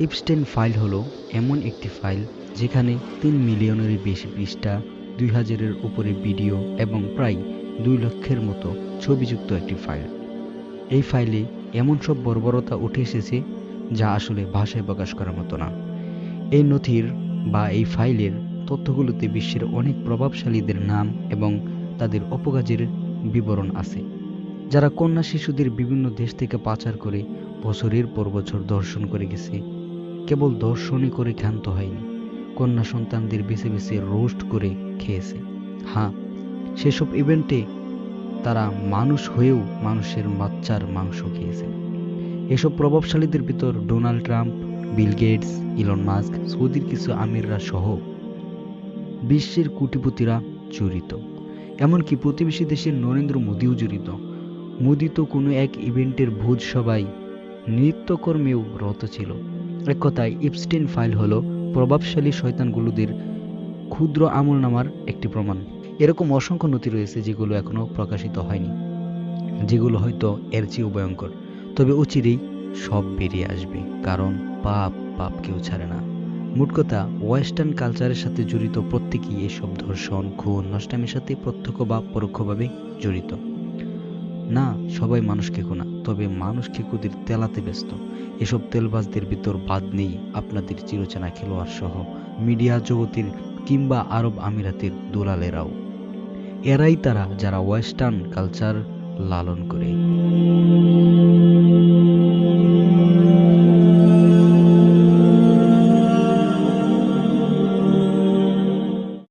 ইপস্টেইন file হলো এমন একটি ফাইল যেখানে ৩ মিলিয়নেরও বেশি পৃষ্ঠা, ২,০০০-এর উপরে ভিডিও এবং প্রায় ২ লক্ষের মতো ছবিযুক্ত একটি ফাইল। এই ফাইলে এমন সব বর্বরতা উঠে এসেছে যা আসলে ভাষায় প্রকাশ করার মতো না। এই নথির বা এই ফাইলের তথ্যগুলোতে বিশ্বের অনেক প্রভাবশালীদের নাম এবং তাদের অপকাজের বিবরণ আছে, যারা কন্যা শিশুদের বিভিন্ন দেশ থেকে পাচার করে বছরের পর বছর ধর্ষণ করে গেছে। কেবল ধর্ষণই করে ক্ষান্ত হয়নি, কন্যা সন্তানদের বেছে বেছে রোস্ট করে খেয়েছে। হ্যাঁ, সেসব ইভেন্টে তারা মানুষ হয়েও মানুষের বাচ্চার মাংস খেয়েছে। এসব প্রভাবশালীদের ভিতর Donald Trump, Bill Gates, Elon Musk, সৌদির কিছু আমিররা সহ বিশ্বের কোটিপতিরা জড়িত। এমনকি প্রতিবেশী দেশের নরেন্দ্র মোদিও জড়িত। মোদি তো কোনো এক ইভেন্টের ভোজ সভায় নৃত্যকর্মেও রত ছিল। এক কথায় ইপস্টেইন ফাইল হলো প্রভাবশালী শয়তানগুলোদের ক্ষুদ্র আমলনামার একটি প্রমাণ। এরকম অসংখ্য নথি রয়েছে যেগুলো এখনো প্রকাশিত হয়নি, যেগুলো হয়তো এর চেয়েও ভয়ঙ্কর। তবে অচিরেই সব বেরিয়ে আসবে, কারণ পাপ কেউ ছাড়ে না। মোট কথা, ওয়েস্টার্ন কালচারের সাথে জড়িত প্রত্যেকেই এসব ধর্ষণ, খুন, নষ্টামির সাথে প্রত্যক্ষ বা পরোক্ষভাবে জড়িত। না, সবাই মানুষ খেকো না, তবে মানুষ খেকোদের তেলাতে ব্যস্ত। এসব তেলবাজদের ভিতর বাদ নেই আপনাদের চিরচেনা খেলোয়াড় সহ মিডিয়া জগতের কিংবা আরব আমিরাতের দুলালেরাও। এরাই তারা যারা ওয়েস্টার্ন কালচার লালন করে।